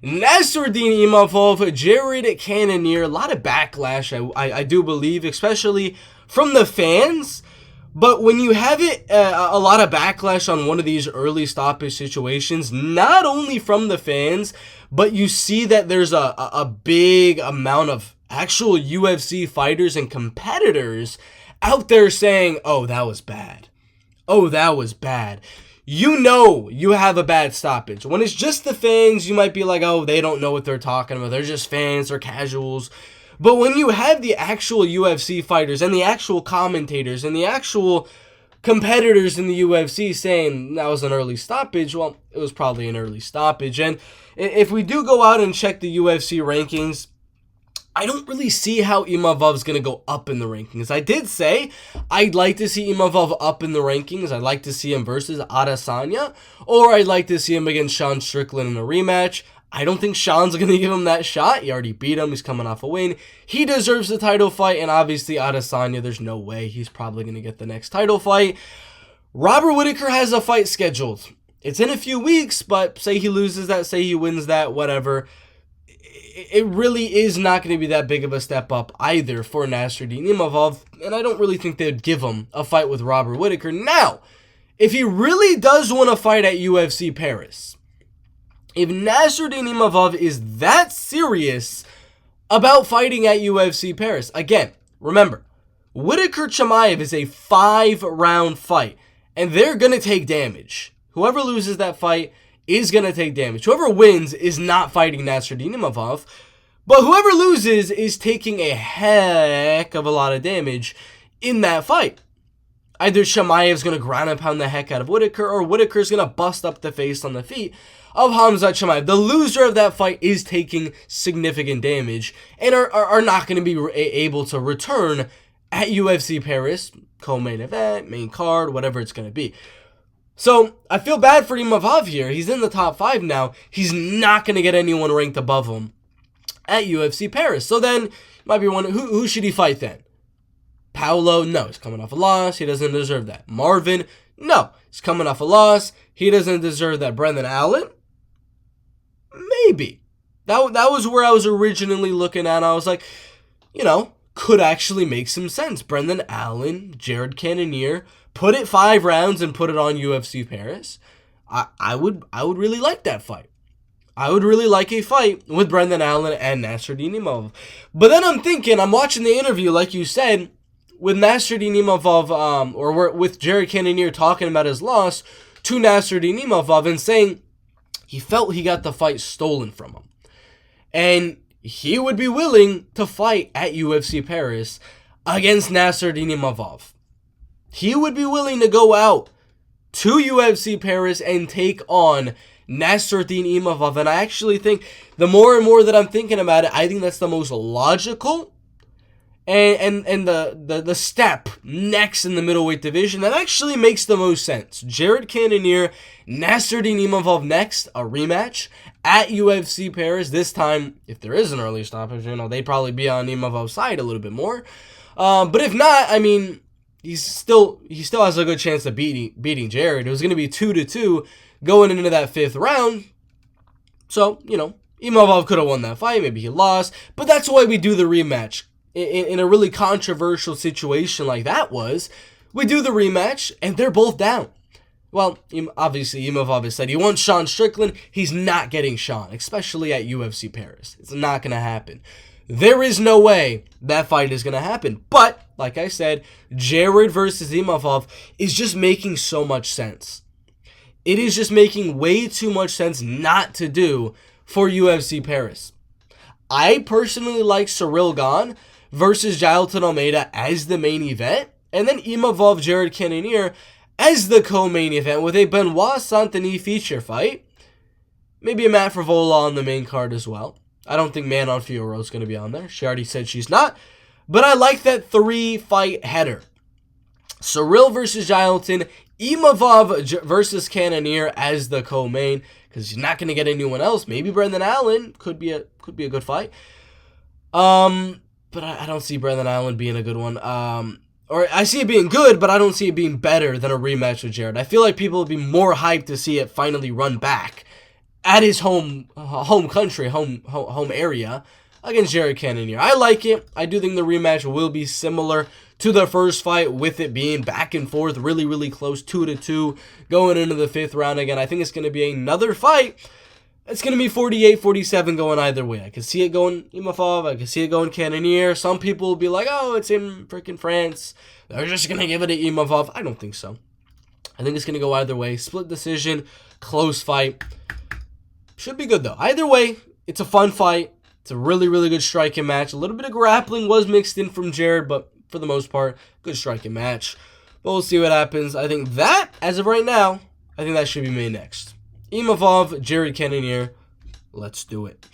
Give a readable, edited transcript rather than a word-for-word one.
Nassourdine Imavov, Jared Cannonier, a lot of backlash, I do believe, especially from the fans. But when you have a lot of backlash on one of these early stoppage situations, not only from the fans, but you see that there's a big amount of actual UFC fighters and competitors out there saying, oh, that was bad. Oh, that was bad. You know you have a bad stoppage. When it's just the fans, you might be like, oh, they don't know what they're talking about. They're just fans, they're casuals. But when you have the actual UFC fighters and the actual commentators and the actual competitors in the UFC saying that was an early stoppage, well, it was probably an early stoppage. And if we do go out and check the UFC rankings, I don't really see how Imavov's going to go up in the rankings. I did say I'd like to see Imavov up in the rankings. I'd like to see him versus Adesanya, or I'd like to see him against Sean Strickland in a rematch. I don't think Sean's going to give him that shot. He already beat him. He's coming off a win. He deserves the title fight, and obviously Adesanya, there's no way he's probably going to get the next title fight. Robert Whittaker has a fight scheduled. It's in a few weeks, but say he loses that, say he wins that, whatever. It really is not going to be that big of a step up either for Nassourdine Imavov, and I don't really think they'd give him a fight with Robert Whittaker. Now, if he really does want to fight at UFC Paris, if Nassourdine Imavov is that serious about fighting at UFC Paris, again, remember, Whittaker-Chimaev is a 5-round fight, and they're going to take damage. Whoever loses that fight is going to take damage. Whoever wins is not fighting Nassourdine Imavov, but whoever loses is taking a heck of a lot of damage in that fight. Either Chimaev's going to ground and pound the heck out of Whittaker, or Whittaker's going to bust up the face on the feet of Khamzat Chimaev. The loser of that fight is taking significant damage and are not going to be able to return at UFC Paris, co-main event, main card, whatever it's going to be. So, I feel bad for Imavov here. He's in the top 5 now. He's not going to get anyone ranked above him at UFC Paris. So then, you might be wondering, who should he fight then? Paulo? No, he's coming off a loss. He doesn't deserve that. Marvin? No, he's coming off a loss. He doesn't deserve that. Brendan Allen? Maybe. That was where I was originally looking at. I was like, could actually make some sense. Brendan Allen, Jared Cannonier, put it 5 rounds and put it on UFC Paris. I would really like that fight. I would really like a fight with Brendan Allen and Nassourdine Imavov. But then I'm watching the interview, like you said, with Nassourdine Imavov, or with Jared Cannonier talking about his loss to Nassourdine Imavov and saying he felt he got the fight stolen from him. And he would be willing to fight at UFC Paris against Nassourdine Imavov. He would be willing to go out to UFC Paris and take on Nassourdine Imavov. And I actually think the more and more that I'm thinking about it, I think that's the most logical and the step next in the middleweight division that actually makes the most sense. Jared Cannonier, Nassourdine Imavov next, a rematch at UFC Paris. This time, if there is an early stoppage, they'd probably be on Imavov's side a little bit more. But if not, he still has a good chance of beating Jared. It was going to be 2-2 going into that 5th round. So, Imavov could have won that fight. Maybe he lost. But that's why we do the rematch. In a really controversial situation like that we do the rematch, and they're both down. Well, obviously, Imavov has said he wants Sean Strickland. He's not getting Sean, especially at UFC Paris. It's not going to happen. There is no way that fight is going to happen. But, like I said, Jared versus Imavov is just making so much sense. It is just making way too much sense not to do for UFC Paris. I personally like Ciryl Gane versus Jailton Almeida as the main event, and then Imavov, Jared Cannonier as the co-main event with a Benoit Saint-Denis feature fight. Maybe a Matt Frivola on the main card as well. I don't think Manon Fiorot is going to be on there. She already said she's not. But I like that 3-fight header. Ciryl versus Jailton, Imavov versus Cannonier as the co-main, because he's not going to get anyone else. Maybe Brendan Allen could be a good fight. But I don't see Brendan Allen being a good one. Or I see it being good, but I don't see it being better than a rematch with Jared. I feel like people would be more hyped to see it finally run back at his home country, home area against Jared Cannonier. I like it. I do think the rematch will be similar to the first fight, with it being back and forth, really, really close, 2-2, going into the 5th round again. I think it's going to be another fight. It's going to be 48-47 going either way. I can see it going Imavov. I can see it going Cannonier. Some people will be like, oh, it's in freaking France. They're just going to give it to Imavov. I don't think so. I think it's going to go either way. Split decision, close fight. Should be good, though. Either way, it's a fun fight. It's a really, really good striking match. A little bit of grappling was mixed in from Jared, but for the most part, good striking match. But we'll see what happens. I think that, as of right now, I think that should be made next. Imavov, Jared Cannonier. Let's do it.